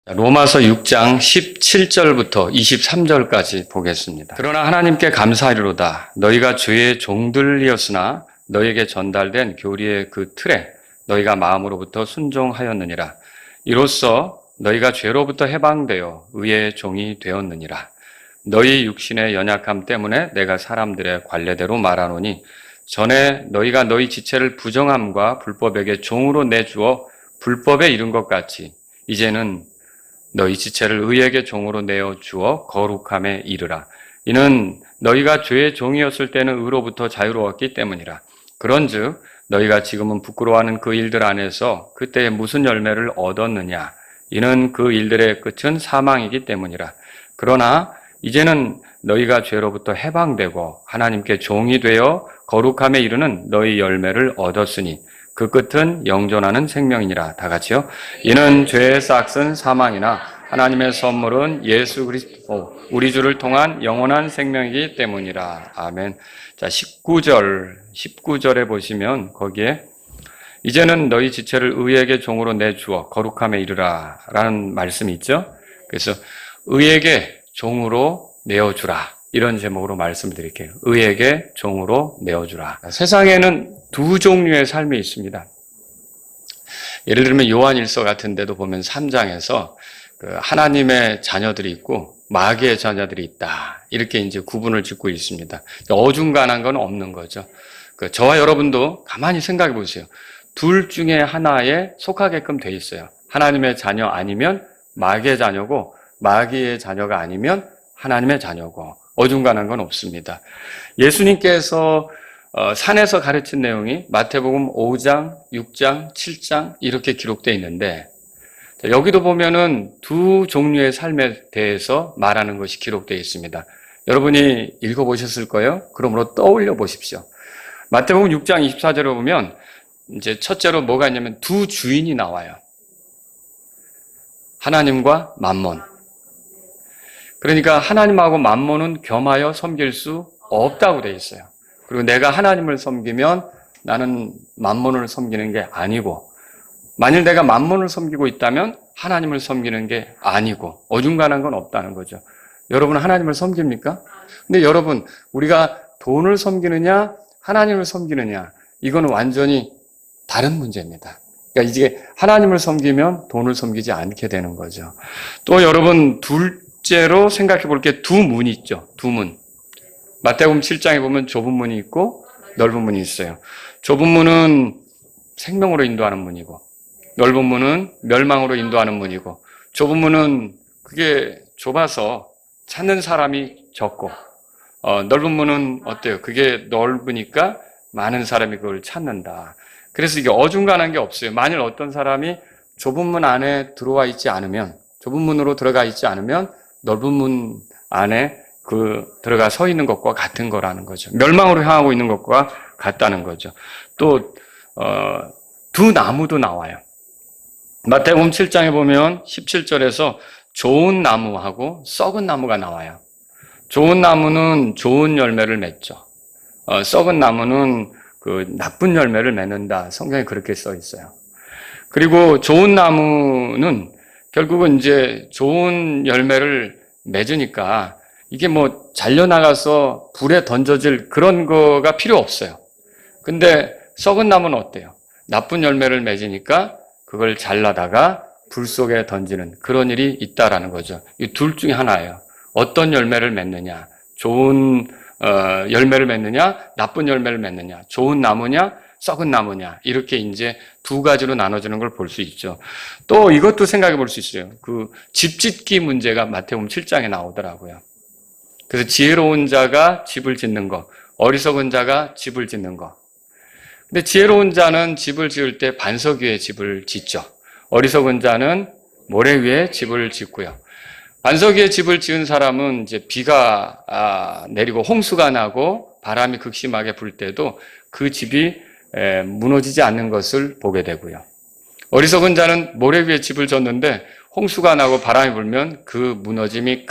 로마서 6장 17절부터 23절까지 보겠습니다. 그러나 하나님께 감사하리로다. 너희가 죄의 종들이었으나 너희에게 전달된 교리의 그 틀에 너희가 마음으로부터 순종하였느니라. 이로써 너희가 죄로부터 해방되어 의의 종이 되었느니라. 너희 육신의 연약함 때문에 내가 사람들의 관례대로 말하노니 전에 너희가 너희 지체를 부정함과 불법에게 종으로 내주어 불법에 이른 것 같이 이제는 너희 지체를 의에게 종으로 내어 주어 거룩함에 이르라. 이는 너희가 죄의 종이었을 때는 의로부터 자유로웠기 때문이라. 그런즉 너희가 지금은 부끄러워하는 그 일들 안에서 그때 무슨 열매를 얻었느냐? 이는 그 일들의 끝은 사망이기 때문이라. 그러나 이제는 너희가 죄로부터 해방되고 하나님께 종이 되어 거룩함에 이르는 너희 열매를 얻었으니 그 끝은 영존하는 생명이니라. 다 같이요. 이는 죄의 싹은 사망이나 하나님의 선물은 예수 그리스도 우리 주를 통한 영원한 생명이기 때문이라. 아멘. 자, 19절에 보시면 거기에 이제는 너희 지체를 의에게 종으로 내주어 거룩함에 이르라 라는 말씀이 있죠. 그래서 의에게 종으로 내어주라. 이런 제목으로 말씀드릴게요. 의에게 종으로 내어주라. 세상에는 두 종류의 삶이 있습니다. 예를 들면 요한일서 같은 데도 보면 3장에서 하나님의 자녀들이 있고 마귀의 자녀들이 있다. 이렇게 이제 구분을 짓고 있습니다. 어중간한 건 없는 거죠. 저와 여러분도 가만히 생각해 보세요. 둘 중에 하나에 속하게끔 돼 있어요. 하나님의 자녀 아니면 마귀의 자녀고 마귀의 자녀가 아니면 하나님의 자녀고 어중간한 건 없습니다. 예수님께서 산에서 가르친 내용이 마태복음 5장, 6장, 7장 이렇게 기록되어 있는데 여기도 보면은 두 종류의 삶에 대해서 말하는 것이 기록되어 있습니다. 여러분이 읽어보셨을 거예요? 그러므로 떠올려 보십시오. 마태복음 6장 24절에 보면 이제 첫째로 뭐가 있냐면 두 주인이 나와요. 하나님과 맘몬. 그러니까 하나님하고 맘몬은 겸하여 섬길 수 없다고 되어 있어요. 그리고 내가 하나님을 섬기면 나는 맘몬을 섬기는 게 아니고 만일 내가 맘몬을 섬기고 있다면 하나님을 섬기는 게 아니고 어중간한 건 없다는 거죠. 여러분 하나님을 섬깁니까? 근데 여러분 우리가 돈을 섬기느냐 하나님을 섬기느냐 이거는 완전히 다른 문제입니다. 그러니까 이제 하나님을 섬기면 돈을 섬기지 않게 되는 거죠. 또 여러분 둘째로 생각해 볼 게 두 문이 있죠. 두 문. 마태복음 7장에 보면 좁은 문이 있고 넓은 문이 있어요. 좁은 문은 생명으로 인도하는 문이고 넓은 문은 멸망으로 인도하는 문이고 좁은 문은 그게 좁아서 찾는 사람이 적고 넓은 문은 어때요? 그게 넓으니까 많은 사람이 그걸 찾는다. 그래서 이게 어중간한 게 없어요. 만일 어떤 사람이 좁은 문 안에 들어와 있지 않으면 좁은 문으로 들어가 있지 않으면 넓은 문 안에 들어가 서 있는 것과 같은 거라는 거죠. 멸망으로 향하고 있는 것과 같다는 거죠. 또 두 나무도 나와요. 마태복음 7장에 보면 17절에서 좋은 나무하고 썩은 나무가 나와요. 좋은 나무는 좋은 열매를 맺죠. 썩은 나무는 나쁜 열매를 맺는다. 성경에 그렇게 써 있어요. 그리고 좋은 나무는 결국은 이제 좋은 열매를 맺으니까 이게 뭐 잘려나가서 불에 던져질 그런 거가 필요 없어요. 근데 썩은 나무는 어때요? 나쁜 열매를 맺으니까 그걸 잘라다가 불 속에 던지는 그런 일이 있다라는 거죠. 이 둘 중에 하나예요. 어떤 열매를 맺느냐? 좋은 열매를 맺느냐? 나쁜 열매를 맺느냐? 좋은 나무냐? 썩은 나무냐? 이렇게 이제 두 가지로 나눠지는 걸 볼 수 있죠. 또 이것도 생각해 볼 수 있어요. 집 짓기 문제가 마태복음 7장에 나오더라고요. 그래서 지혜로운 자가 집을 짓는 거, 어리석은 자가 집을 짓는 거. 근데 지혜로운 자는 집을 지을 때 반석 위에 집을 짓죠. 어리석은 자는 모래 위에 집을 짓고요. 반석 위에 집을 지은 사람은 이제 비가 내리고 홍수가 나고 바람이 극심하게 불 때도 그 집이 무너지지 않는 것을 보게 되고요. 어리석은 자는 모래 위에 집을 졌는데 홍수가 나고 바람이 불면 그 무너짐이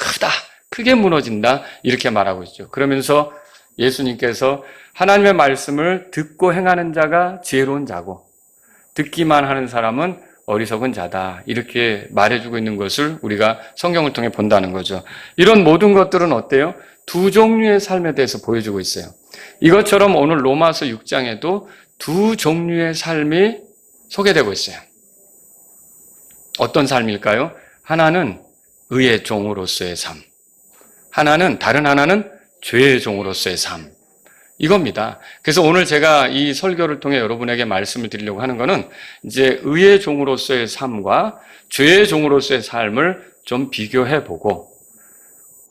크게 무너진다 이렇게 말하고 있죠. 그러면서 예수님께서 하나님의 말씀을 듣고 행하는 자가 지혜로운 자고 듣기만 하는 사람은 어리석은 자다. 이렇게 말해주고 있는 것을 우리가 성경을 통해 본다는 거죠. 이런 모든 것들은 어때요? 두 종류의 삶에 대해서 보여주고 있어요. 이것처럼 오늘 로마서 6장에도 두 종류의 삶이 소개되고 있어요. 어떤 삶일까요? 하나는 의의 종으로서의 삶. 다른 하나는 죄의 종으로서의 삶. 이겁니다. 그래서 오늘 제가 이 설교를 통해 여러분에게 말씀을 드리려고 하는 것은 이제 의의 종으로서의 삶과 죄의 종으로서의 삶을 좀 비교해 보고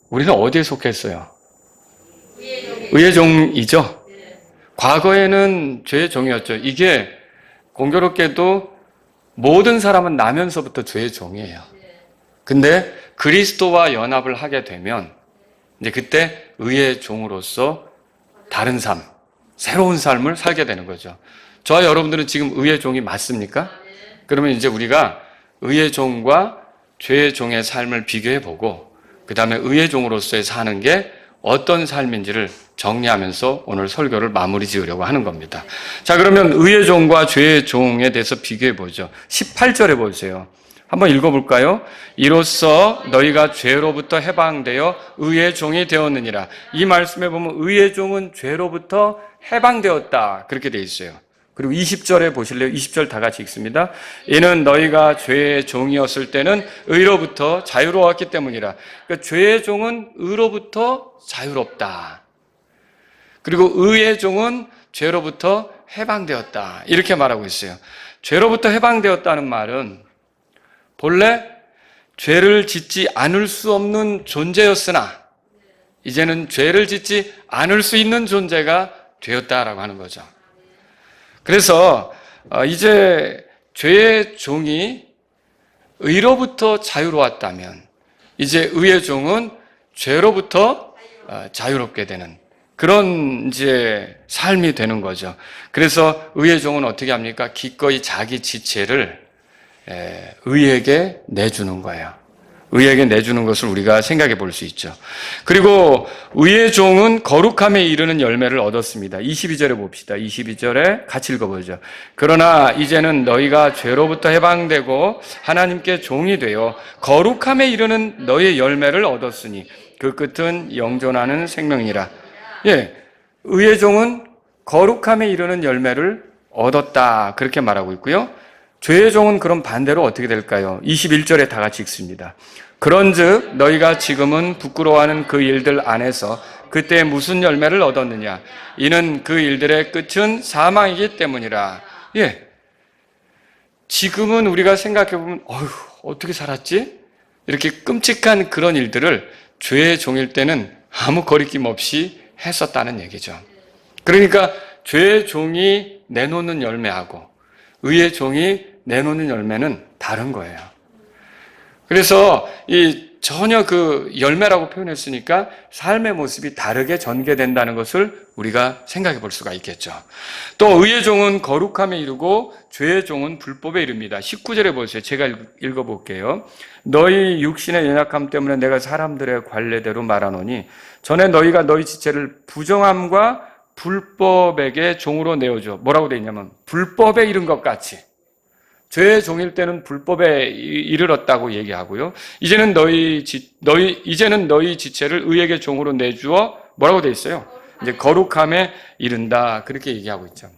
우리는 어디에 속했어요? 의의 종이죠. 과거에는 죄의 종이었죠. 이게 공교롭게도 모든 사람은 나면서부터 죄의 종이에요. 근데 그리스도와 연합을 하게 되면 이제 그때 의의 종으로서 다른 삶, 새로운 삶을 살게 되는 거죠. 저와 여러분들은 지금 의의 종이 맞습니까? 그러면 이제 우리가 의의 종과 죄의 종의 삶을 비교해 보고 그 다음에 의의 종으로서의 사는 게 어떤 삶인지를 정리하면서 오늘 설교를 마무리 지으려고 하는 겁니다. 자, 그러면 의의 종과 죄의 종에 대해서 비교해 보죠. 18절에 보세요. 한번 읽어볼까요? 이로써 너희가 죄로부터 해방되어 의의 종이 되었느니라. 이 말씀에 보면 의의 종은 죄로부터 해방되었다. 그렇게 돼 있어요. 그리고 20절에 보실래요? 20절 다 같이 읽습니다. 이는 너희가 죄의 종이었을 때는 의로부터 자유로웠기 때문이라. 그러니까 죄의 종은 의로부터 자유롭다. 그리고 의의 종은 죄로부터 해방되었다. 이렇게 말하고 있어요. 죄로부터 해방되었다는 말은 본래 죄를 짓지 않을 수 없는 존재였으나 이제는 죄를 짓지 않을 수 있는 존재가 되었다라고 하는 거죠. 그래서 이제 죄의 종이 의로부터 자유로웠다면 이제 의의 종은 죄로부터 자유롭게 되는 그런 이제 삶이 되는 거죠. 그래서 의의 종은 어떻게 합니까? 기꺼이 자기 지체를 의에게 내주는 거예요. 의에게 내주는 것을 우리가 생각해 볼 수 있죠. 그리고 의의 종은 거룩함에 이르는 열매를 얻었습니다. 22절에 봅시다. 22절에 같이 읽어보죠. 그러나 이제는 너희가 죄로부터 해방되고 하나님께 종이 되어 거룩함에 이르는 너희의 열매를 얻었으니 그 끝은 영존하는 생명이라. 예, 의의 종은 거룩함에 이르는 열매를 얻었다. 그렇게 말하고 있고요. 죄의 종은 그럼 반대로 어떻게 될까요? 21절에 다 같이 읽습니다. 그런즉 너희가 지금은 부끄러워하는 그 일들 안에서 그때 무슨 열매를 얻었느냐? 이는 그 일들의 끝은 사망이기 때문이라. 예, 지금은 우리가 생각해보면 어떻게 살았지? 이렇게 끔찍한 그런 일들을 죄의 종일 때는 아무 거리낌 없이 했었다는 얘기죠. 그러니까 죄의 종이 내놓는 열매하고 의의 종이 내놓는 열매는 다른 거예요. 그래서 전혀 그 열매라고 표현했으니까 삶의 모습이 다르게 전개된다는 것을 우리가 생각해 볼 수가 있겠죠. 또 의의 종은 거룩함에 이르고 죄의 종은 불법에 이릅니다. 19절에 보세요. 제가 읽어볼게요. 너희 육신의 연약함 때문에 내가 사람들의 관례대로 말하노니 전에 너희가 너희 지체를 부정함과 불법에게 종으로 내어줘. 뭐라고 되어 있냐면 불법에 이른 것 같이. 죄의 종일 때는 불법에 이르렀다고 얘기하고요. 이제는 너희 지체를 의에게 종으로 내주어 뭐라고 되어 있어요? 이제 거룩함에 이른다. 그렇게 얘기하고 있죠.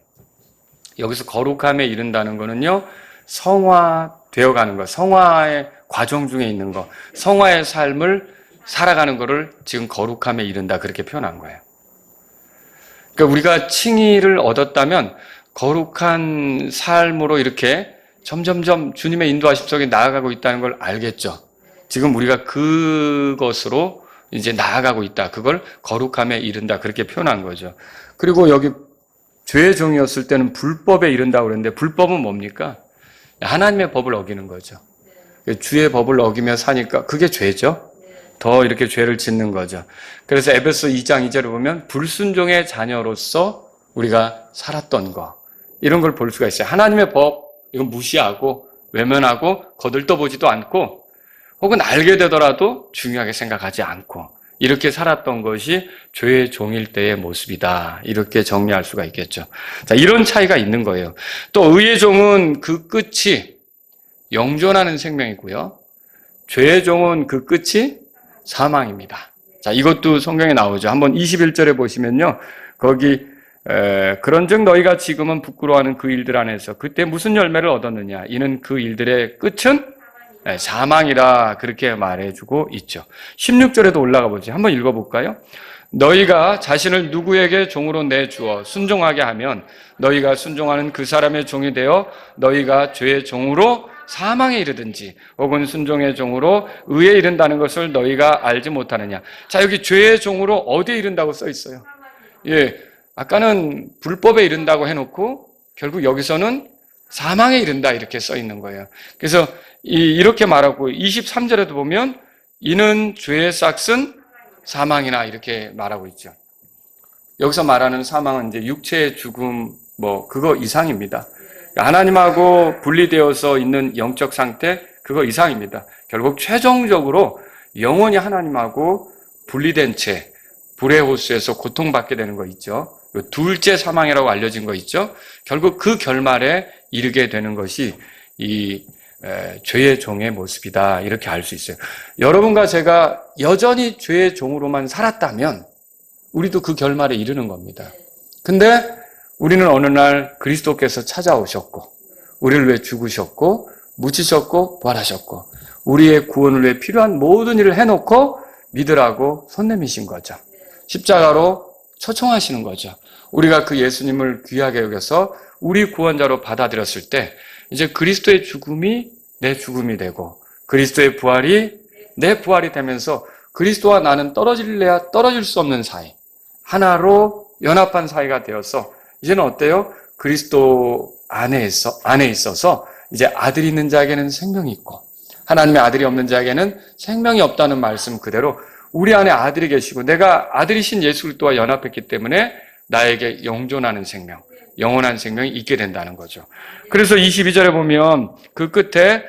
여기서 거룩함에 이른다는 거는요, 성화되어 가는 것, 성화의 과정 중에 있는 것, 성화의 삶을 살아가는 것을 지금 거룩함에 이른다. 그렇게 표현한 거예요. 그러니까 우리가 칭의를 얻었다면 거룩한 삶으로 이렇게 점점점 주님의 인도하심 속에 나아가고 있다는 걸 알겠죠. 지금 우리가 그것으로 이제 나아가고 있다. 그걸 거룩함에 이른다. 그렇게 표현한 거죠. 그리고 여기 죄의 종이었을 때는 불법에 이른다고 그랬는데 불법은 뭡니까? 하나님의 법을 어기는 거죠. 주의 법을 어기며 사니까 그게 죄죠. 더 이렇게 죄를 짓는 거죠. 그래서 에베소 2장 2절을 보면 불순종의 자녀로서 우리가 살았던 거 이런 걸 볼 수가 있어요. 하나님의 법 이건 무시하고 외면하고 거들떠보지도 않고 혹은 알게 되더라도 중요하게 생각하지 않고 이렇게 살았던 것이 죄의 종일 때의 모습이다. 이렇게 정리할 수가 있겠죠. 자, 이런 차이가 있는 거예요. 또 의의 종은 그 끝이 영존하는 생명이고요. 죄의 종은 그 끝이 사망입니다. 자, 이것도 성경에 나오죠. 한번 21절에 보시면요. 거기 그런즉 너희가 지금은 부끄러워하는 그 일들 안에서 그때 무슨 열매를 얻었느냐? 이는 그 일들의 끝은 사망이라 그렇게 말해주고 있죠. 16절에도 올라가 보죠. 한번 읽어볼까요? 너희가 자신을 누구에게 종으로 내주어 순종하게 하면 너희가 순종하는 그 사람의 종이 되어 너희가 죄의 종으로 사망에 이르든지 혹은 순종의 종으로 의에 이른다는 것을 너희가 알지 못하느냐. 자, 여기 죄의 종으로 어디에 이른다고 써 있어요? 예, 아까는 불법에 이른다고 해놓고 결국 여기서는 사망에 이른다 이렇게 써 있는 거예요. 그래서 이렇게 말하고 23절에도 보면 이는 죄의 싹은 사망이나 이렇게 말하고 있죠. 여기서 말하는 사망은 이제 육체의 죽음 그거 이상입니다. 하나님하고 분리되어서 있는 영적 상태 그거 이상입니다. 결국 최종적으로 영원히 하나님하고 분리된 채 불의 호수에서 고통받게 되는 거 있죠. 둘째 사망이라고 알려진 거 있죠. 결국 그 결말에 이르게 되는 것이 이 죄의 종의 모습이다 이렇게 알 수 있어요. 여러분과 제가 여전히 죄의 종으로만 살았다면 우리도 그 결말에 이르는 겁니다. 근데 우리는 어느 날 그리스도께서 찾아오셨고 우리를 위해 죽으셨고 묻히셨고 부활하셨고 우리의 구원을 위해 필요한 모든 일을 해놓고 믿으라고 손 내미신 거죠. 십자가로 초청하시는 거죠. 우리가 그 예수님을 귀하게 여겨서 우리 구원자로 받아들였을 때 이제 그리스도의 죽음이 내 죽음이 되고 그리스도의 부활이 내 부활이 되면서 그리스도와 나는 떨어질래야 떨어질 수 없는 사이, 하나로 연합한 사이가 되어서 이제는 어때요? 그리스도 안에 있어서 이제 아들이 있는 자에게는 생명이 있고 하나님의 아들이 없는 자에게는 생명이 없다는 말씀 그대로 우리 안에 아들이 계시고 내가 아들이신 예수 그리스도와 연합했기 때문에 나에게 영존하는 생명, 영원한 생명이 있게 된다는 거죠. 그래서 22절에 보면 그 끝에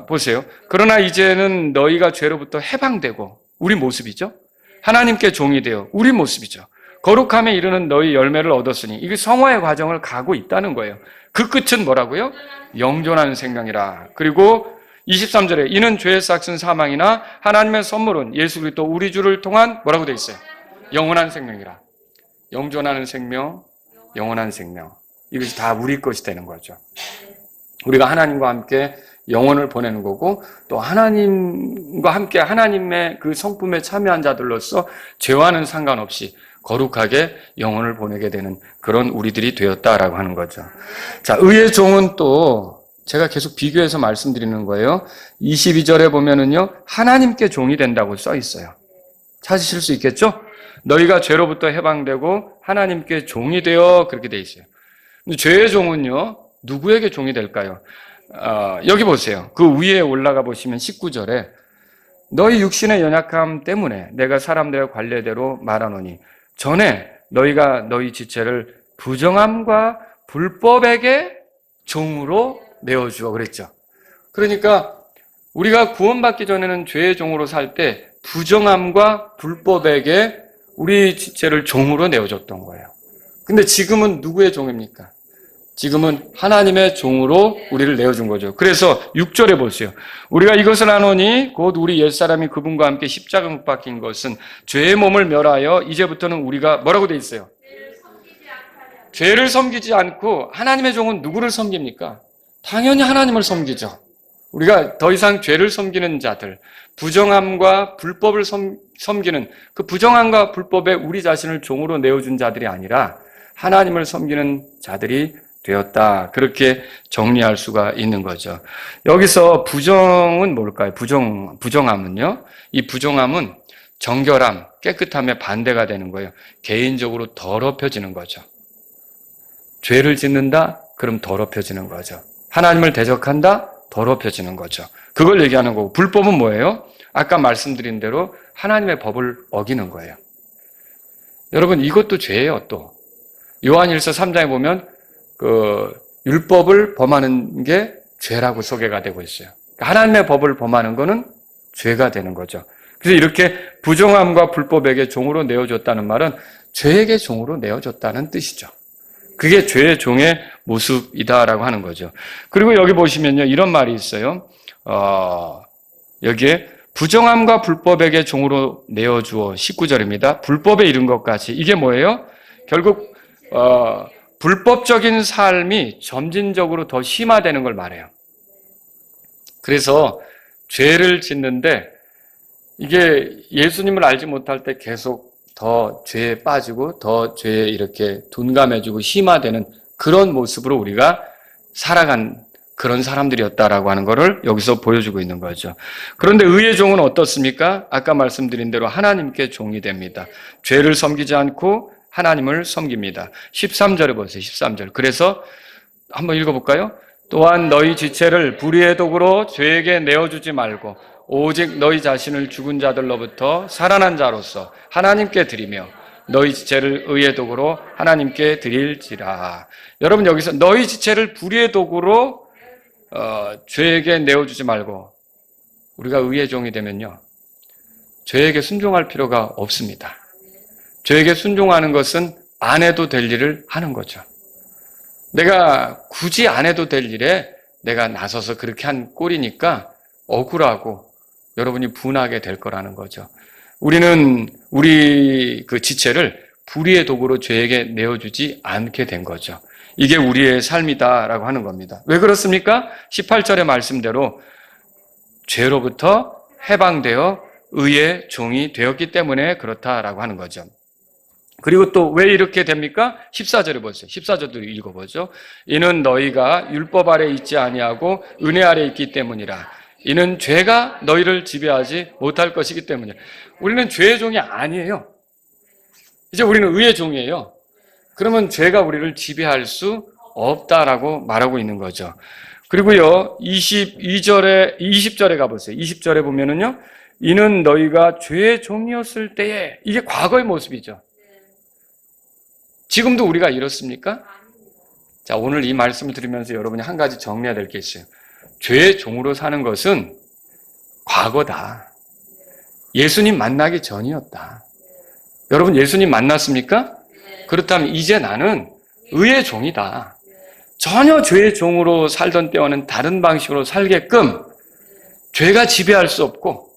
보세요. 그러나 이제는 너희가 죄로부터 해방되고 우리 모습이죠. 하나님께 종이 되어 우리 모습이죠. 거룩함에 이르는 너희 열매를 얻었으니 이게 성화의 과정을 가고 있다는 거예요. 그 끝은 뭐라고요? 영존하는 생명이라. 그리고 23절에 이는 죄의 싹은 사망이나 하나님의 선물은 예수 그리스도 우리 주를 통한 뭐라고 돼 있어요? 영원한 생명이라. 영존하는 생명, 영원한 생명. 이것이 다 우리 것이 되는 거죠. 우리가 하나님과 함께 영혼을 보내는 거고 또 하나님과 함께 하나님의 그 성품에 참여한 자들로서 죄와는 상관없이 거룩하게 영혼을 보내게 되는 그런 우리들이 되었다라고 하는 거죠. 자, 의의 종은 또 제가 계속 비교해서 말씀드리는 거예요. 22절에 보면은요, 하나님께 종이 된다고 써 있어요. 찾으실 수 있겠죠? 너희가 죄로부터 해방되고 하나님께 종이 되어 그렇게 돼 있어요. 근데 죄의 종은요, 누구에게 종이 될까요? 여기 보세요. 그 위에 올라가 보시면 19절에 너희 육신의 연약함 때문에 내가 사람들의 관례대로 말하노니 전에 너희가 너희 지체를 부정함과 불법에게 종으로 내어주어 그랬죠. 그러니까 우리가 구원받기 전에는 죄의 종으로 살 때 부정함과 불법에게 우리 지체를 종으로 내어줬던 거예요. 근데 지금은 누구의 종입니까? 지금은 하나님의 종으로 우리를 내어준 거죠. 그래서 6절에 보세요. 우리가 이것을 아노니 곧 우리 옛사람이 그분과 함께 십자가 못 박힌 것은 죄의 몸을 멸하여 이제부터는 우리가 뭐라고 돼 있어요? 죄를 섬기지 않고 하나님의 종은 누구를 섬깁니까? 당연히 하나님을 섬기죠. 우리가 더 이상 죄를 섬기는 자들, 부정함과 불법을 섬기는 그 부정함과 불법에 우리 자신을 종으로 내어준 자들이 아니라 하나님을 섬기는 자들이 되었다. 그렇게 정리할 수가 있는 거죠. 여기서 부정은 뭘까요? 부정함은요. 이 부정함은 정결함, 깨끗함의 반대가 되는 거예요. 개인적으로 더럽혀지는 거죠. 죄를 짓는다? 그럼 더럽혀지는 거죠. 하나님을 대적한다? 더럽혀지는 거죠. 그걸 얘기하는 거고 불법은 뭐예요? 아까 말씀드린 대로 하나님의 법을 어기는 거예요. 여러분 이것도 죄예요. 또 요한일서 3장에 보면 그 율법을 범하는 게 죄라고 소개가 되고 있어요. 하나님의 법을 범하는 거는 죄가 되는 거죠. 그래서 이렇게 부정함과 불법에게 종으로 내어줬다는 말은 죄에게 종으로 내어줬다는 뜻이죠. 그게 죄의 종의 모습이다라고 하는 거죠. 그리고 여기 보시면요, 이런 말이 있어요. 여기에 부정함과 불법에게 종으로 내어주어 19절입니다. 불법에 이른 것 같이. 이게 뭐예요? 결국 불법적인 삶이 점진적으로 더 심화되는 걸 말해요. 그래서 죄를 짓는데 이게 예수님을 알지 못할 때 계속 더 죄에 빠지고 더 죄에 이렇게 둔감해지고 심화되는 그런 모습으로 우리가 살아간 그런 사람들이었다라고 하는 것을 여기서 보여주고 있는 거죠. 그런데 의의 종은 어떻습니까? 아까 말씀드린 대로 하나님께 종이 됩니다. 죄를 섬기지 않고 하나님을 섬깁니다. 13절에 보세요. 13절. 그래서 한번 읽어볼까요? 또한 너희 지체를 불의의 도구로 죄에게 내어주지 말고 오직 너희 자신을 죽은 자들로부터 살아난 자로서 하나님께 드리며 너희 지체를 의의 도구로 하나님께 드릴지라. 여러분 여기서 너희 지체를 불의의 도구로 죄에게 내어주지 말고 우리가 의의 종이 되면요, 죄에게 순종할 필요가 없습니다. 죄에게 순종하는 것은 안 해도 될 일을 하는 거죠. 내가 굳이 안 해도 될 일에 내가 나서서 그렇게 한 꼴이니까 억울하고 여러분이 분하게 될 거라는 거죠. 우리는 우리 그 지체를 불의의 도구로 죄에게 내어주지 않게 된 거죠. 이게 우리의 삶이다라고 하는 겁니다. 왜 그렇습니까? 18절의 말씀대로 죄로부터 해방되어 의의 종이 되었기 때문에 그렇다라고 하는 거죠. 그리고 또 왜 이렇게 됩니까? 14절에 보세요. 14절도 읽어보죠. 이는 너희가 율법 아래 있지 아니하고 은혜 아래 있기 때문이라. 이는 죄가 너희를 지배하지 못할 것이기 때문이라. 우리는 죄의 종이 아니에요. 이제 우리는 의의 종이에요. 그러면 죄가 우리를 지배할 수 없다라고 말하고 있는 거죠. 그리고요, 20절에 가보세요. 20절에 보면은요, 이는 너희가 죄의 종이었을 때에, 이게 과거의 모습이죠. 지금도 우리가 이렇습니까? 자, 오늘 이 말씀을 들으면서 여러분이 한 가지 정리해야 될 게 있어요. 죄의 종으로 사는 것은 과거다. 예수님 만나기 전이었다. 여러분 예수님 만났습니까? 그렇다면 이제 나는 의의 종이다. 전혀 죄의 종으로 살던 때와는 다른 방식으로 살게끔 죄가 지배할 수 없고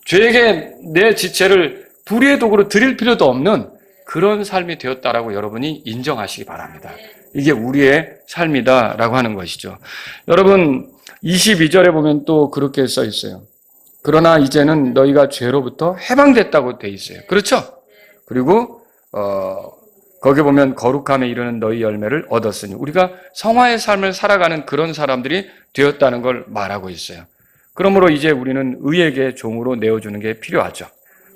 죄에게 내 지체를 불의의 도구로 드릴 필요도 없는 그런 삶이 되었다라고 여러분이 인정하시기 바랍니다. 이게 우리의 삶이다라고 하는 것이죠. 여러분 22절에 보면 또 그렇게 써 있어요. 그러나 이제는 너희가 죄로부터 해방됐다고 돼 있어요. 그렇죠? 그리고 거기 보면 거룩함에 이르는 너희 열매를 얻었으니 우리가 성화의 삶을 살아가는 그런 사람들이 되었다는 걸 말하고 있어요. 그러므로 이제 우리는 의에게 종으로 내어주는 게 필요하죠.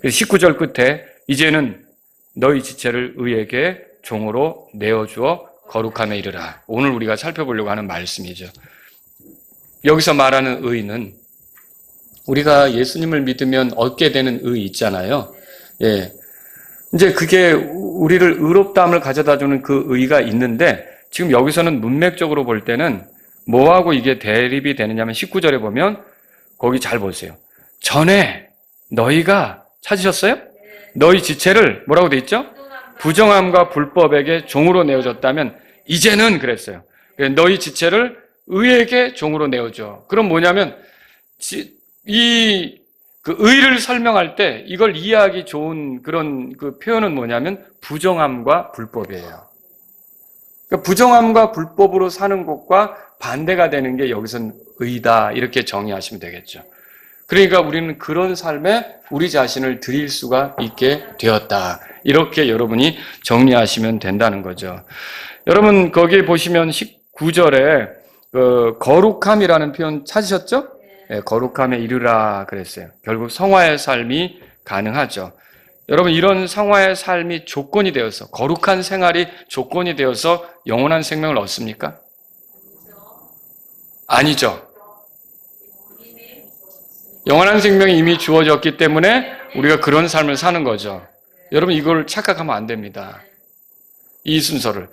19절 끝에 이제는 너희 지체를 의에게 종으로 내어주어 거룩함에 이르라. 오늘 우리가 살펴보려고 하는 말씀이죠. 여기서 말하는 의는 우리가 예수님을 믿으면 얻게 되는 의 있잖아요. 예. 이제 그게 우리를 의롭다함을 가져다 주는 그 의가 있는데 지금 여기서는 문맥적으로 볼 때는 뭐하고 이게 대립이 되느냐면 19절에 보면 거기 잘 보세요. 전에 너희가 찾으셨어요? 너희 지체를 뭐라고 돼 있죠? 부정함과 불법에게 종으로 내어줬다면 이제는 그랬어요. 너희 지체를 의에게 종으로 내어줘. 그럼 뭐냐면 그 의를 설명할 때 이걸 이해하기 좋은 그런 그 표현은 뭐냐면 부정함과 불법이에요. 그러니까 부정함과 불법으로 사는 것과 반대가 되는 게 여기서는 의다 이렇게 정의하시면 되겠죠. 그러니까 우리는 그런 삶에 우리 자신을 드릴 수가 있게 되었다. 이렇게 여러분이 정리하시면 된다는 거죠. 여러분 거기에 보시면 19절에 그 거룩함이라는 표현 찾으셨죠? 네, 거룩함에 이르라 그랬어요. 결국 성화의 삶이 가능하죠. 여러분 이런 성화의 삶이 조건이 되어서 거룩한 생활이 조건이 되어서 영원한 생명을 얻습니까? 아니죠. 영원한 생명이 이미 주어졌기 때문에 우리가 그런 삶을 사는 거죠. 여러분 이걸 착각하면 안 됩니다. 이 순서를.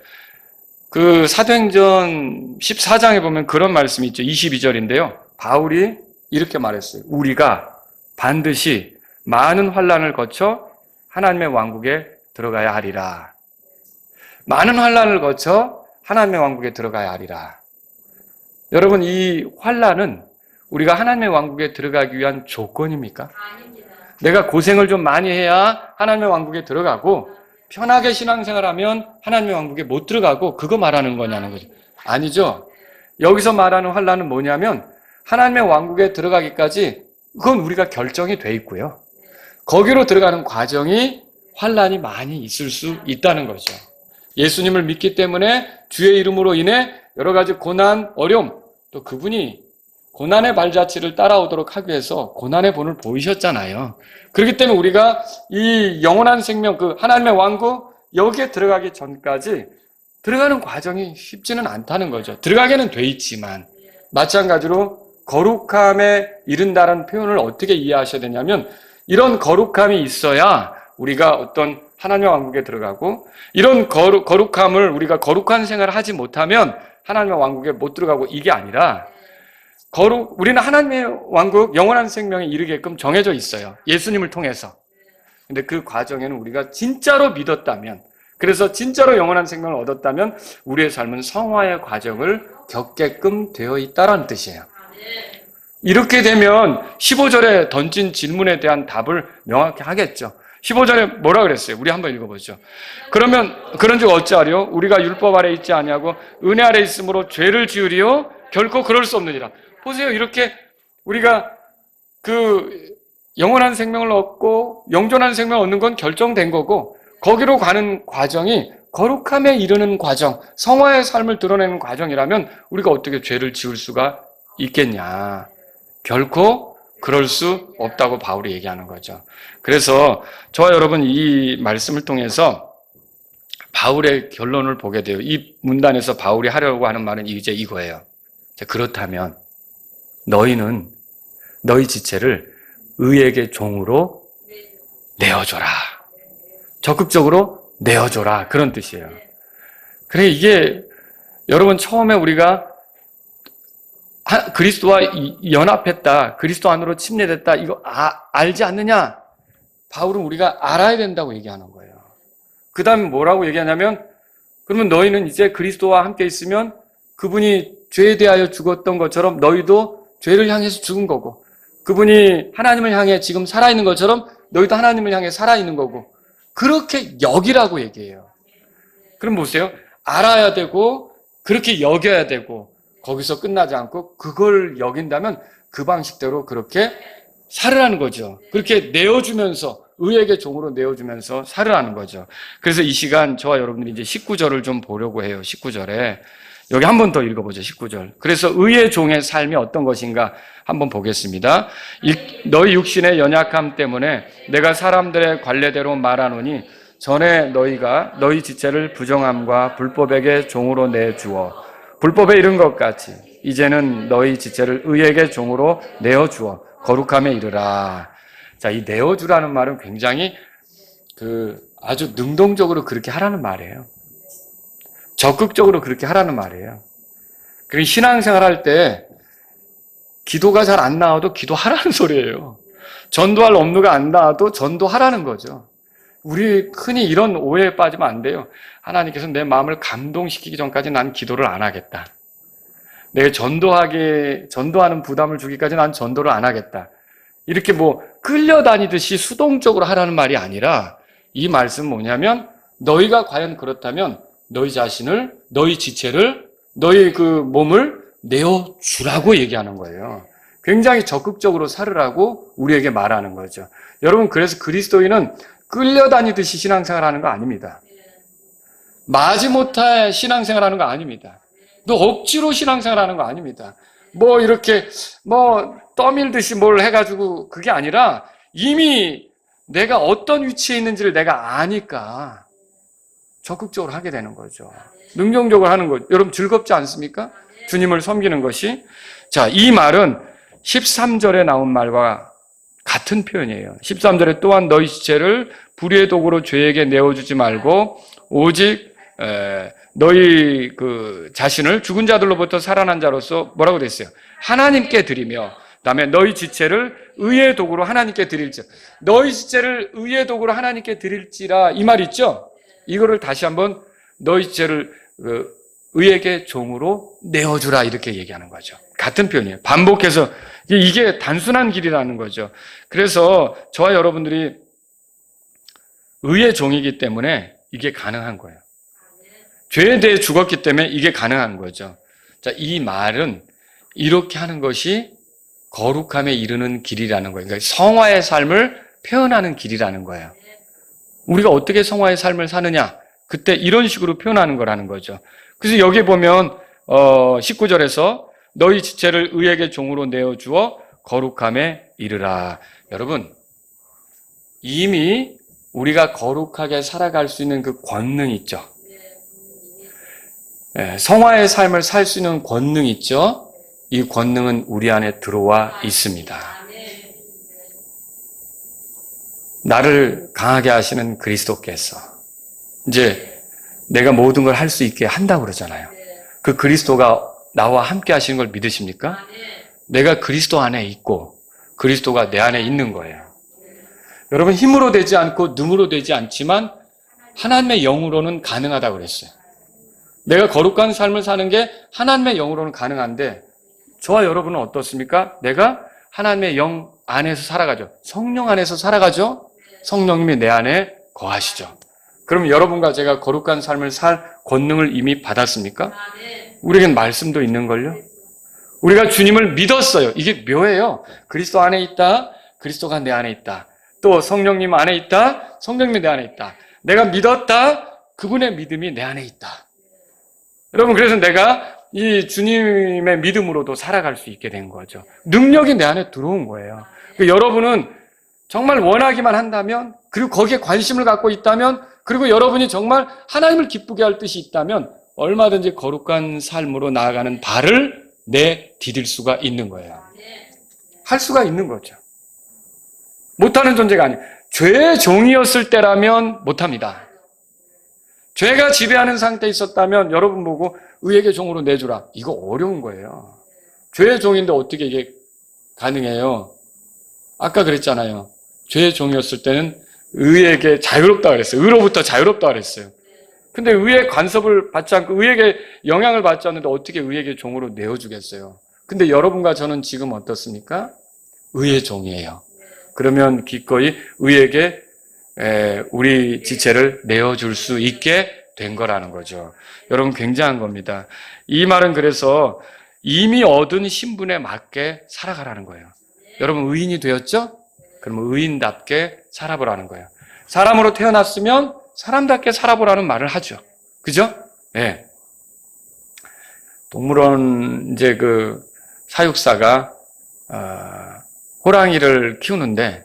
그 사도행전 14장에 보면 그런 말씀이 있죠. 22절인데요. 바울이 이렇게 말했어요. 우리가 반드시 많은 환난을 거쳐 하나님의 왕국에 들어가야 하리라. 많은 환난을 거쳐 하나님의 왕국에 들어가야 하리라. 여러분, 이 환난은 우리가 하나님의 왕국에 들어가기 위한 조건입니까? 아닙니다. 내가 고생을 좀 많이 해야 하나님의 왕국에 들어가고 편하게 신앙생활하면 하나님의 왕국에 못 들어가고 그거 말하는 거냐는 거죠. 아니죠. 여기서 말하는 환난은 뭐냐면 하나님의 왕국에 들어가기까지 그건 우리가 결정이 돼 있고요. 거기로 들어가는 과정이 환난이 많이 있을 수 있다는 거죠. 예수님을 믿기 때문에 주의 이름으로 인해 여러 가지 고난, 어려움, 또 그분이 고난의 발자취를 따라오도록 하기 위해서 고난의 본을 보이셨잖아요. 그렇기 때문에 우리가 이 영원한 생명, 그 하나님의 왕국 여기에 들어가기 전까지 들어가는 과정이 쉽지는 않다는 거죠. 들어가게는 돼 있지만 마찬가지로 거룩함에 이른다는 표현을 어떻게 이해하셔야 되냐면 이런 거룩함이 있어야 우리가 어떤 하나님의 왕국에 들어가고 이런 거룩함을 우리가 거룩한 생활을 하지 못하면 하나님의 왕국에 못 들어가고 이게 아니라 우리는 하나님의 왕국 영원한 생명에 이르게끔 정해져 있어요. 예수님을 통해서. 근데 그 과정에는 우리가 진짜로 믿었다면 그래서 진짜로 영원한 생명을 얻었다면 우리의 삶은 성화의 과정을 겪게끔 되어 있다는 뜻이에요. 이렇게 되면 15절에 던진 질문에 대한 답을 명확히 하겠죠. 15절에 뭐라 그랬어요? 우리 한번 읽어보죠. 그러면 그런즉 어찌하리요? 우리가 율법 아래 있지 아니하고 은혜 아래 있으므로 죄를 지으리요? 결코 그럴 수 없느니라. 보세요. 이렇게 우리가 그 영원한 생명을 얻고 영존한 생명을 얻는 건 결정된 거고 거기로 가는 과정이 거룩함에 이르는 과정, 성화의 삶을 드러내는 과정이라면 우리가 어떻게 죄를 지을 수가 있겠냐. 결코 그럴 수 없다고 바울이 얘기하는 거죠. 그래서 저와 여러분 이 말씀을 통해서 바울의 결론을 보게 돼요. 이 문단에서 바울이 하려고 하는 말은 이제 이거예요. 그렇다면 너희는 너희 지체를 의에게 종으로 내어줘라. 적극적으로 내어줘라. 그런 뜻이에요. 그래 이게 여러분 처음에 우리가 그리스도와 연합했다. 그리스도 안으로 침례됐다. 이거 알지 않느냐? 바울은 우리가 알아야 된다고 얘기하는 거예요. 그 다음에 뭐라고 얘기하냐면 그러면 너희는 이제 그리스도와 함께 있으면 그분이 죄에 대하여 죽었던 것처럼 너희도 죄를 향해서 죽은 거고 그분이 하나님을 향해 지금 살아있는 것처럼 너희도 하나님을 향해 살아있는 거고 그렇게 여기라고 얘기해요. 그럼 보세요. 알아야 되고 그렇게 여겨야 되고 거기서 끝나지 않고 그걸 여긴다면 그 방식대로 그렇게 살으라는 거죠. 그렇게 내어주면서 의에게 종으로 내어주면서 살으라는 거죠. 그래서 이 시간 저와 여러분들이 이제 19절을 좀 보려고 해요. 19절에 여기 한 번 더 읽어보죠. 19절. 그래서 의의 종의 삶이 어떤 것인가 한번 보겠습니다. 너희 육신의 연약함 때문에 내가 사람들의 관례대로 말하노니 전에 너희가 너희 지체를 부정함과 불법에게 종으로 내주어 불법에 이른 것 같이 이제는 너희 지체를 의에게 종으로 내어주어 거룩함에 이르라. 자, 이 내어주라는 말은 굉장히 아주 능동적으로 그렇게 하라는 말이에요. 적극적으로 그렇게 하라는 말이에요. 그리고 신앙생활 할 때 기도가 잘 안 나와도 기도하라는 소리예요. 전도할 업무가 안 나와도 전도하라는 거죠. 우리 흔히 이런 오해에 빠지면 안 돼요. 하나님께서 내 마음을 감동시키기 전까지 난 기도를 안 하겠다. 내가 전도하는 부담을 주기까지 난 전도를 안 하겠다. 이렇게 끌려다니듯이 수동적으로 하라는 말이 아니라 이 말씀은 뭐냐면 너희가 과연 그렇다면 너희 자신을, 너희 지체를, 너희 그 몸을 내어주라고 얘기하는 거예요. 굉장히 적극적으로 살으라고 우리에게 말하는 거죠. 여러분, 그래서 그리스도인은 끌려다니듯이 신앙생활하는 거 아닙니다. 마지못해 신앙생활하는 거 아닙니다. 또 억지로 신앙생활하는 거 아닙니다. 이렇게 떠밀듯이 뭘 해가지고 그게 아니라 이미 내가 어떤 위치에 있는지를 내가 아니까 적극적으로 하게 되는 거죠. 능동적으로 하는 거죠. 여러분 즐겁지 않습니까? 주님을 섬기는 것이. 자, 이 말은 13절에 나온 말과 같은 표현이에요. 13절에 또한 너희 지체를 불의의 도구로 죄에게 내어주지 말고 오직 너희 그 자신을 죽은 자들로부터 살아난 자로서 뭐라고 됐어요? 하나님께 드리며 그다음에 너희 지체를 의의 도구로 하나님께 드릴지 너희 지체를 의의 도구로 하나님께 드릴지라 이 말 있죠? 이거를 다시 한번 너희 지체를 의에게 종으로 내어주라 이렇게 얘기하는 거죠. 같은 표현이에요. 반복해서 이게 단순한 길이라는 거죠. 그래서 저와 여러분들이 의의 종이기 때문에 이게 가능한 거예요. 죄에 대해 죽었기 때문에 이게 가능한 거죠. 자, 이 말은 이렇게 하는 것이 거룩함에 이르는 길이라는 거예요. 그러니까 성화의 삶을 표현하는 길이라는 거예요. 우리가 어떻게 성화의 삶을 사느냐? 그때 이런 식으로 표현하는 거라는 거죠. 그래서 여기 보면 19절에서 너희 지체를 의에게 종으로 내어주어 거룩함에 이르라. 여러분, 이미 우리가 거룩하게 살아갈 수 있는 그 권능이 있죠. 성화의 삶을 살 수 있는 권능이 있죠. 이 권능은 우리 안에 들어와 있습니다. 나를 강하게 하시는 그리스도께서 이제 내가 모든 걸 할 수 있게 한다고 그러잖아요. 그 그리스도가 나와 함께 하시는 걸 믿으십니까? 내가 그리스도 안에 있고 그리스도가 내 안에 있는 거예요. 여러분, 힘으로 되지 않고 능으로 되지 않지만 하나님의 영으로는 가능하다고 그랬어요. 내가 거룩한 삶을 사는 게 하나님의 영으로는 가능한데 저와 여러분은 어떻습니까? 내가 하나님의 영 안에서 살아가죠. 성령 안에서 살아가죠. 성령님이 내 안에 거하시죠. 그럼 여러분과 제가 거룩한 삶을 살 권능을 이미 받았습니까? 우리에겐 말씀도 있는걸요. 우리가 주님을 믿었어요. 이게 묘해요. 그리스도 안에 있다. 그리스도가 내 안에 있다. 또 성령님 안에 있다. 성령님이 내 안에 있다. 내가 믿었다. 그분의 믿음이 내 안에 있다. 여러분, 그래서 내가 이 주님의 믿음으로도 살아갈 수 있게 된 거죠. 능력이 내 안에 들어온 거예요. 그러니까 여러분은 정말 원하기만 한다면, 그리고 거기에 관심을 갖고 있다면, 그리고 여러분이 정말 하나님을 기쁘게 할 뜻이 있다면 얼마든지 거룩한 삶으로 나아가는 발을 내디딜 수가 있는 거예요. 할 수가 있는 거죠. 못하는 존재가 아니에요. 죄의 종이었을 때라면 못합니다. 죄가 지배하는 상태에 있었다면 여러분 보고 의에게 종으로 내주라. 이거 어려운 거예요. 죄의 종인데 어떻게 이게 가능해요? 아까 그랬잖아요. 죄의 종이었을 때는 의에게 자유롭다 그랬어요. 의로부터 자유롭다 그랬어요. 근데 의의 간섭을 받지 않고 의에게 영향을 받지 않는데 어떻게 의에게 종으로 내어주겠어요? 근데 여러분과 저는 지금 어떻습니까? 의의 종이에요. 그러면 기꺼이 의에게 우리 지체를 내어줄 수 있게 된 거라는 거죠. 여러분, 굉장한 겁니다. 이 말은 그래서 이미 얻은 신분에 맞게 살아가라는 거예요. 여러분, 의인이 되었죠? 그러면 의인답게 살아보라는 거예요. 사람으로 태어났으면 사람답게 살아보라는 말을 하죠. 그죠? 네. 동물원 이제 그 사육사가 호랑이를 키우는데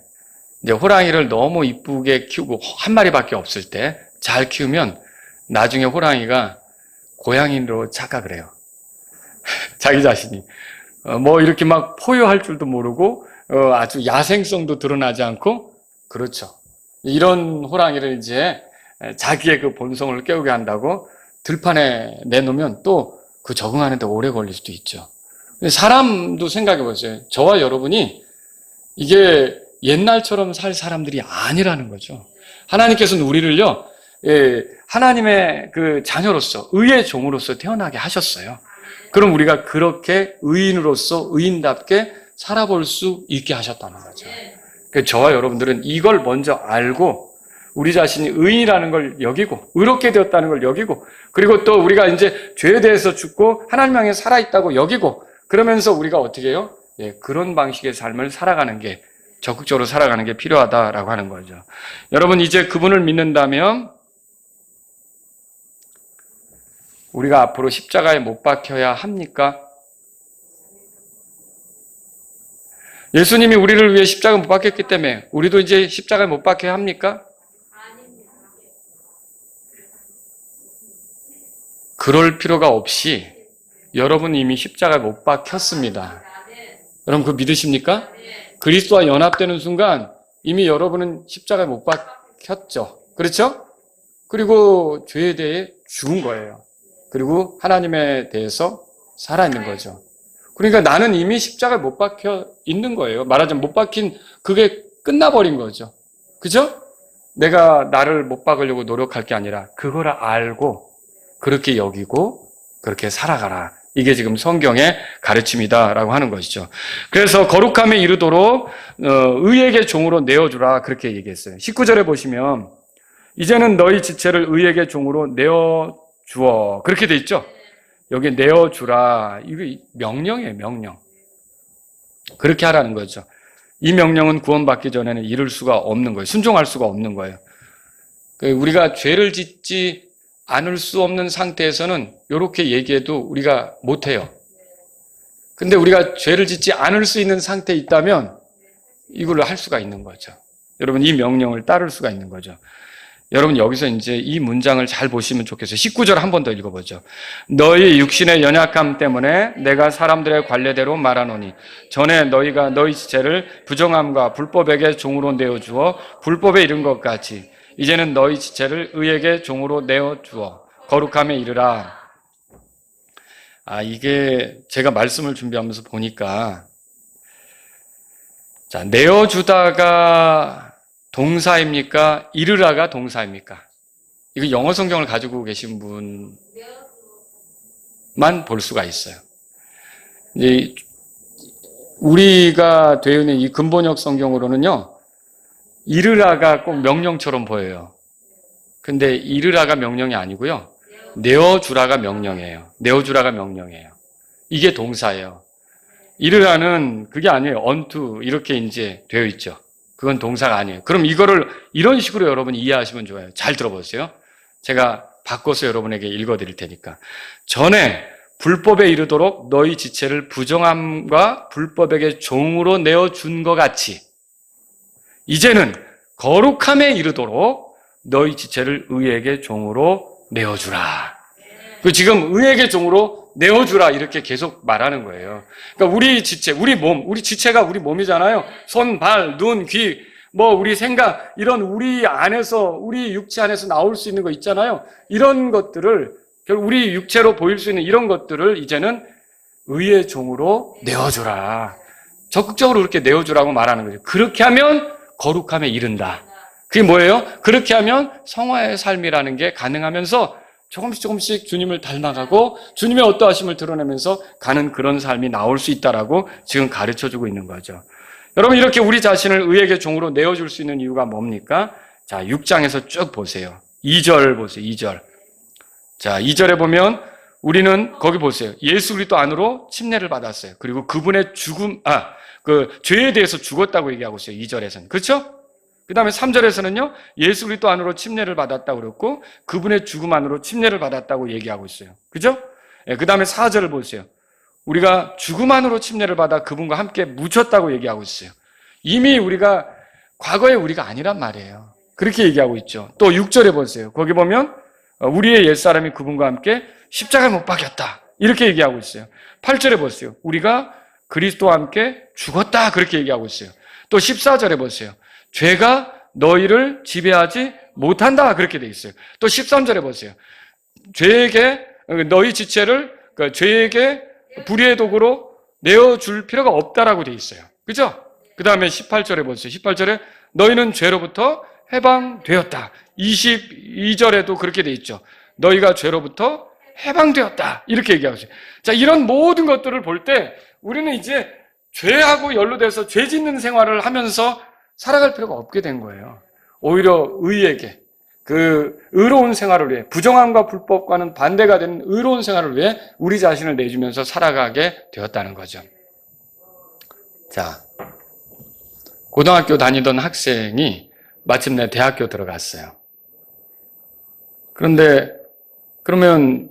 이제 호랑이를 너무 이쁘게 키우고 한 마리밖에 없을 때 잘 키우면 나중에 호랑이가 고양이로 착각을 해요. 자기 자신이 뭐 이렇게 막 포효할 줄도 모르고 아주 야생성도 드러나지 않고, 그렇죠. 이런 호랑이를 이제 자기의 그 본성을 깨우게 한다고 들판에 내놓으면 또 그 적응하는데 오래 걸릴 수도 있죠. 사람도 생각해 보세요. 저와 여러분이 이게 옛날처럼 살 사람들이 아니라는 거죠. 하나님께서는 우리를요, 하나님의 그 자녀로서, 의의 종으로서 태어나게 하셨어요. 그럼 우리가 그렇게 의인으로서 의인답게 살아볼 수 있게 하셨다는 거죠. 그러니까 저와 여러분들은 이걸 먼저 알고 우리 자신이 의인이라는 걸 여기고 의롭게 되었다는 걸 여기고, 그리고 또 우리가 이제 죄에 대해서 죽고 하나님 향해 살아있다고 여기고, 그러면서 우리가 어떻게 해요? 그런 방식의 삶을 살아가는 게, 적극적으로 살아가는 게 필요하다라고 하는 거죠. 여러분, 이제 그분을 믿는다면 우리가 앞으로 십자가에 못 박혀야 합니까? 예수님이 우리를 위해 십자가에 못 박혔기 때문에 우리도 이제 십자가에 못 박혀야 합니까? 그럴 필요가 없이 여러분 이미 십자가에 못 박혔습니다. 여러분, 그거 믿으십니까? 그리스도와 연합되는 순간 이미 여러분은 십자가에 못 박혔죠. 그렇죠? 그리고 죄에 대해 죽은 거예요. 그리고 하나님에 대해서 살아있는 거죠. 그러니까 나는 이미 십자가에 못 박혀 있는 거예요. 말하자면 못 박힌, 그게 끝나버린 거죠. 그죠? 내가 나를 못 박으려고 노력할 게 아니라 그걸 알고 그렇게 여기고 그렇게 살아가라. 이게 지금 성경의 가르침이다라고 하는 것이죠. 그래서 거룩함에 이르도록 의에게 종으로 내어주라 그렇게 얘기했어요. 19절에 보시면 이제는 너희 지체를 의에게 종으로 내어주어 그렇게 돼 있죠. 여기 내어주라 이거 명령이에요. 명령. 그렇게 하라는 거죠. 이 명령은 구원받기 전에는 이룰 수가 없는 거예요. 순종할 수가 없는 거예요. 우리가 죄를 짓지 않을 수 없는 상태에서는 이렇게 얘기해도 우리가 못해요. 근데 우리가 죄를 짓지 않을 수 있는 상태에 있다면 이걸로 할 수가 있는 거죠. 여러분 이 명령을 따를 수가 있는 거죠. 여러분 여기서 이제 이 문장을 잘 보시면 좋겠어요. 19절 한 번 더 읽어보죠. 너희 육신의 연약함 때문에 내가 사람들의 관례대로 말하노니 전에 너희가 너희 지체를 부정함과 불법에게 종으로 내어주어 불법에 이른 것 같이 이제는 너희 지체를 의에게 종으로 내어주어 거룩함에 이르라. 이게 제가 말씀을 준비하면서 보니까 자, 내어주다가 동사입니까? 이르라가 동사입니까? 이거 영어 성경을 가지고 계신 분만 볼 수가 있어요. 이제 우리가 되어 있는 이 근본역 성경으로는요, 이르라가 꼭 명령처럼 보여요. 근데 이르라가 명령이 아니고요. 내어주라가 명령이에요. 내어주라가 명령이에요. 이게 동사예요. 이르라는 그게 아니에요. unto 이렇게 이제 되어 있죠. 그건 동사가 아니에요. 그럼 이거를 이런 식으로 여러분이 이해하시면 좋아요. 잘 들어보세요. 제가 바꿔서 여러분에게 읽어드릴 테니까. 전에 불법에 이르도록 너희 지체를 부정함과 불법에게 종으로 내어준 것 같이 이제는 거룩함에 이르도록 너희 지체를 의에게 종으로 내어주라. 지금 의에게 종으로 내어주라 이렇게 계속 말하는 거예요. 그러니까 우리 지체, 우리 몸, 우리 지체가 우리 몸이잖아요. 손, 발, 눈, 귀, 우리 생각 이런 우리 안에서 우리 육체 안에서 나올 수 있는 거 있잖아요. 이런 것들을 결국 우리 육체로 보일 수 있는 이런 것들을 이제는 의의 종으로 내어주라. 적극적으로 그렇게 내어주라고 말하는 거죠. 그렇게 하면 거룩함에 이른다. 그게 뭐예요? 그렇게 하면 성화의 삶이라는 게 가능하면서 조금씩 주님을 닮아가고 주님의 어떠하심을 드러내면서 가는 그런 삶이 나올 수 있다라고 지금 가르쳐주고 있는 거죠. 여러분 이렇게 우리 자신을 의에게 종으로 내어줄 수 있는 이유가 뭡니까? 자, 6장에서 쭉 보세요. 2절 보세요. 2절. 자, 2절에 보면 우리는 거기 보세요. 예수 그리스도 안으로 침례를 받았어요. 그리고 그분의 죄에 대해서 죽었다고 얘기하고 있어요. 2절에서는. 그렇죠? 그 다음에 3절에서는요, 예수 그리스도 안으로 침례를 받았다고 그랬고, 그분의 죽음 안으로 침례를 받았다고 얘기하고 있어요. 그죠? 그 다음에 4절을 보세요. 우리가 죽음 안으로 침례를 받아 그분과 함께 묻혔다고 얘기하고 있어요. 이미 우리가, 과거의 우리가 아니란 말이에요. 그렇게 얘기하고 있죠. 또 6절에 보세요. 거기 보면, 우리의 옛사람이 그분과 함께 십자가에 못 박혔다. 이렇게 얘기하고 있어요. 8절에 보세요. 우리가 그리스도와 함께 죽었다. 그렇게 얘기하고 있어요. 또 14절에 보세요. 죄가 너희를 지배하지 못한다. 그렇게 돼 있어요. 또 13절에 보세요. 죄에게 너희 지체를 죄에게 불의의 도구로 내어줄 필요가 없다라고 돼 있어요. 그죠? 그 다음에 18절에 보세요. 18절에 너희는 죄로부터 해방되었다. 22절에도 그렇게 돼 있죠. 너희가 죄로부터 해방되었다. 이렇게 얘기하고 있어요. 자, 이런 모든 것들을 볼 때 우리는 이제 죄하고 연루돼서 죄 짓는 생활을 하면서 살아갈 필요가 없게 된 거예요. 오히려 의에게 그 의로운 생활을 위해 부정함과 불법과는 반대가 되는 의로운 생활을 위해 우리 자신을 내주면서 살아가게 되었다는 거죠. 자, 고등학교 다니던 학생이 마침내 대학교 들어갔어요. 그러면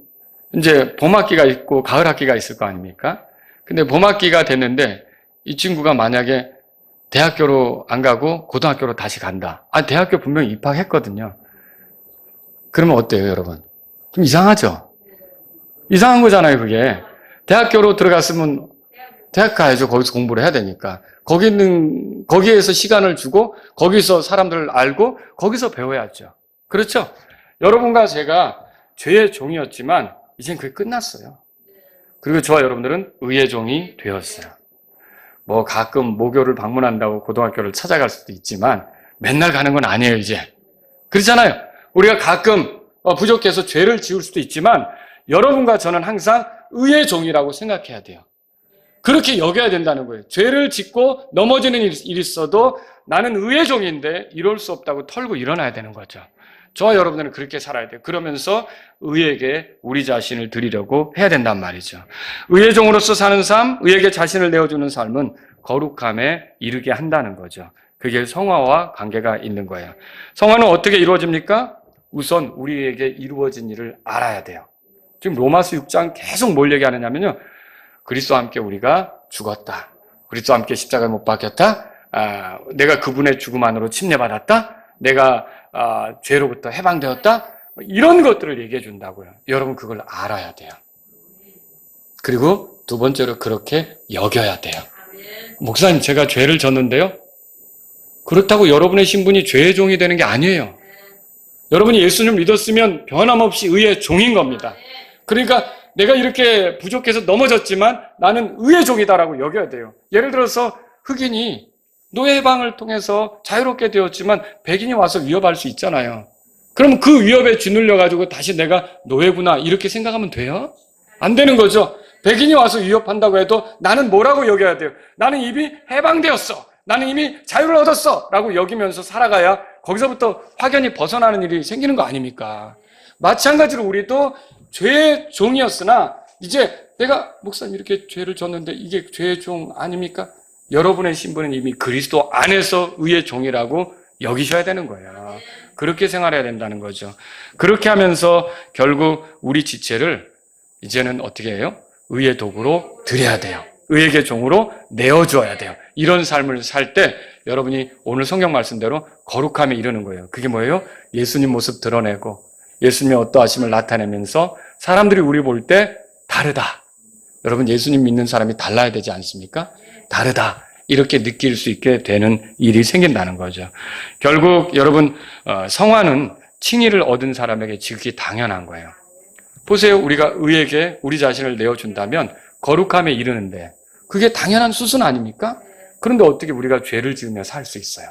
이제 봄학기가 있고 가을학기가 있을 거 아닙니까? 근데 봄학기가 됐는데 이 친구가 만약에 대학교로 안 가고 고등학교로 다시 간다. 대학교 분명히 입학했거든요. 그러면 어때요, 여러분? 좀 이상하죠? 이상한 거잖아요, 그게. 대학교로 들어갔으면 대학 가야죠. 거기서 공부를 해야 되니까. 거기에서 시간을 주고, 거기서 사람들을 알고, 거기서 배워야죠. 그렇죠? 여러분과 제가 죄의 종이었지만, 이젠 그게 끝났어요. 그리고 저와 여러분들은 의의 종이 되었어요. 가끔 모교를 방문한다고 고등학교를 찾아갈 수도 있지만 맨날 가는 건 아니에요, 이제. 그렇잖아요. 우리가 가끔 부족해서 죄를 지을 수도 있지만 여러분과 저는 항상 의의 종이라고 생각해야 돼요. 그렇게 여겨야 된다는 거예요. 죄를 짓고 넘어지는 일이 있어도 나는 의의 종인데 이럴 수 없다고 털고 일어나야 되는 거죠. 저와 여러분들은 그렇게 살아야 돼요. 그러면서 의에게 우리 자신을 드리려고 해야 된단 말이죠. 의의 종으로서 사는 삶, 의에게 자신을 내어주는 삶은 거룩함에 이르게 한다는 거죠. 그게 성화와 관계가 있는 거예요. 성화는 어떻게 이루어집니까? 우선 우리에게 이루어진 일을 알아야 돼요. 지금 로마서 6장 계속 뭘 얘기하느냐면요. 그리스도와 함께 우리가 죽었다. 그리스도와 함께 십자가에 못 박혔다. 내가 그분의 죽음 안으로 침례받았다. 내가 죄로부터 해방되었다. 이런 것들을 얘기해 준다고요. 여러분 그걸 알아야 돼요. 그리고 두 번째로 그렇게 여겨야 돼요. 목사님 제가 죄를 졌는데요. 그렇다고 여러분의 신분이 죄의 종이 되는 게 아니에요. 여러분이 예수님을 믿었으면 변함없이 의의 종인 겁니다. 그러니까 내가 이렇게 부족해서 넘어졌지만 나는 의의 종이다라고 여겨야 돼요. 예를 들어서 흑인이 노예 해방을 통해서 자유롭게 되었지만 백인이 와서 위협할 수 있잖아요. 그럼 그 위협에 짓눌려가지고 다시 내가 노예구나 이렇게 생각하면 돼요? 안 되는 거죠. 백인이 와서 위협한다고 해도 나는 뭐라고 여겨야 돼요? 나는 이미 해방되었어. 나는 이미 자유를 얻었어. 라고 여기면서 살아가야 거기서부터 확연히 벗어나는 일이 생기는 거 아닙니까? 마찬가지로 우리도 죄의 종이었으나 이제 내가 목사님 이렇게 죄를 졌는데 이게 죄의 종 아닙니까? 여러분의 신분은 이미 그리스도 안에서 의의 종이라고 여기셔야 되는 거예요. 그렇게 생활해야 된다는 거죠. 그렇게 하면서 결국 우리 지체를 이제는 어떻게 해요? 의의 도구로 드려야 돼요. 의에게 종으로 내어주어야 돼요. 이런 삶을 살 때 여러분이 오늘 성경 말씀대로 거룩함에 이르는 거예요. 그게 뭐예요? 예수님 모습 드러내고 예수님의 어떠하심을 나타내면서 사람들이 우리 볼 때 다르다. 여러분 예수님 믿는 사람이 달라야 되지 않습니까? 다르다. 이렇게 느낄 수 있게 되는 일이 생긴다는 거죠. 결국 여러분 성화는 칭의를 얻은 사람에게 지극히 당연한 거예요. 보세요. 우리가 의에게 우리 자신을 내어준다면 거룩함에 이르는데 그게 당연한 수순 아닙니까? 그런데 어떻게 우리가 죄를 지으며 살 수 있어요?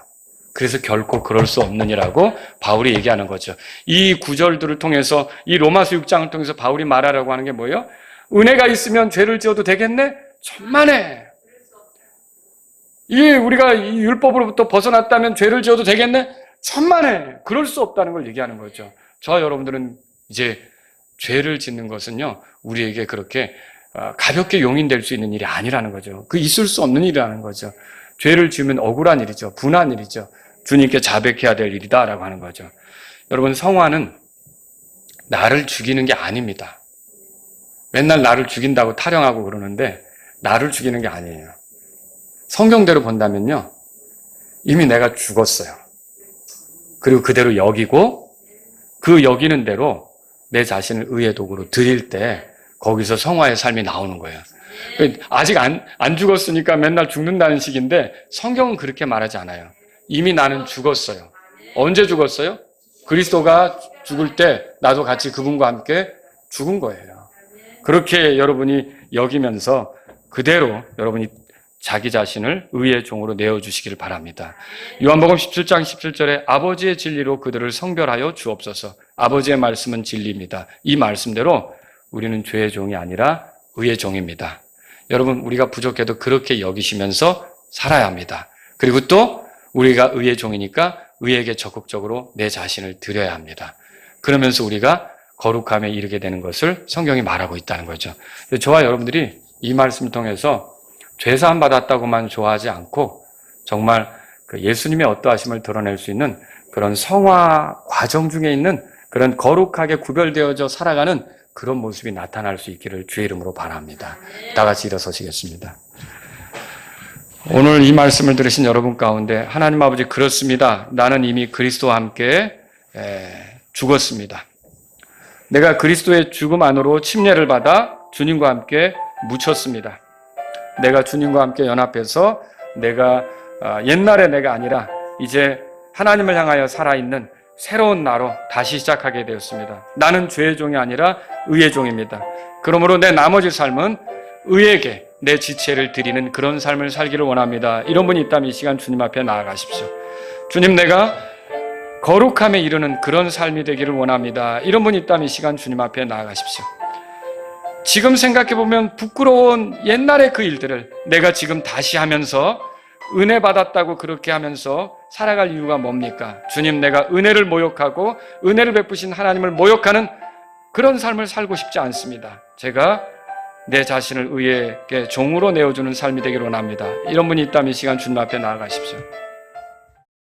그래서 결코 그럴 수 없느니라고 바울이 얘기하는 거죠. 이 구절들을 통해서 이 로마서 6장을 통해서 바울이 말하려고 하는 게 뭐예요? 은혜가 있으면 죄를 지어도 되겠네? 천만에. 우리가 이 율법으로부터 벗어났다면 죄를 지어도 되겠네? 천만에. 그럴 수 없다는 걸 얘기하는 거죠. 저와 여러분들은 이제 죄를 짓는 것은요, 우리에게 그렇게 가볍게 용인될 수 있는 일이 아니라는 거죠. 그 있을 수 없는 일이라는 거죠. 죄를 지으면 억울한 일이죠. 분한 일이죠. 주님께 자백해야 될 일이다라고 하는 거죠. 여러분 성화는 나를 죽이는 게 아닙니다. 맨날 나를 죽인다고 타령하고 그러는데 나를 죽이는 게 아니에요. 성경대로 본다면요. 이미 내가 죽었어요. 그리고 그대로 여기고 그 여기는 대로 내 자신을 의의 도구로 드릴 때 거기서 성화의 삶이 나오는 거예요. 아직 안 죽었으니까 맨날 죽는다는 식인데 성경은 그렇게 말하지 않아요. 이미 나는 죽었어요. 언제 죽었어요? 그리스도가 죽을 때 나도 같이 그분과 함께 죽은 거예요. 그렇게 여러분이 여기면서 그대로 여러분이 자기 자신을 의의 종으로 내어주시기를 바랍니다. 요한복음 17장 17절에 아버지의 진리로 그들을 성별하여 주옵소서. 아버지의 말씀은 진리입니다. 이 말씀대로 우리는 죄의 종이 아니라 의의 종입니다. 여러분 우리가 부족해도 그렇게 여기시면서 살아야 합니다. 그리고 또 우리가 의의 종이니까 의에게 적극적으로 내 자신을 드려야 합니다. 그러면서 우리가 거룩함에 이르게 되는 것을 성경이 말하고 있다는 거죠. 저와 여러분들이 이 말씀을 통해서 죄사함 받았다고만 좋아하지 않고 정말 그 예수님의 어떠하심을 드러낼 수 있는 그런 성화 과정 중에 있는 그런 거룩하게 구별되어져 살아가는 그런 모습이 나타날 수 있기를 주의 이름으로 바랍니다. 다 같이 일어서시겠습니다. 오늘 이 말씀을 들으신 여러분 가운데 하나님 아버지 그렇습니다. 나는 이미 그리스도와 함께 죽었습니다. 내가 그리스도의 죽음 안으로 침례를 받아 주님과 함께 묻혔습니다. 내가 주님과 함께 연합해서 내가 옛날의 내가 아니라 이제 하나님을 향하여 살아있는 새로운 나로 다시 시작하게 되었습니다. 나는 죄의 종이 아니라 의의 종입니다. 그러므로 내 나머지 삶은 의에게 내 지체를 드리는 그런 삶을 살기를 원합니다. 이런 분이 있다면 이 시간 주님 앞에 나아가십시오. 주님 내가 거룩함에 이르는 그런 삶이 되기를 원합니다. 이런 분이 있다면 이 시간 주님 앞에 나아가십시오. 지금 생각해보면 부끄러운 옛날의 그 일들을 내가 지금 다시 하면서 은혜 받았다고 그렇게 하면서 살아갈 이유가 뭡니까? 주님, 내가 은혜를 모욕하고 은혜를 베푸신 하나님을 모욕하는 그런 삶을 살고 싶지 않습니다. 제가 내 자신을 의에게 종으로 내어주는 삶이 되기를 원합니다. 이런 분이 있다면 이 시간 주님 앞에 나아가십시오.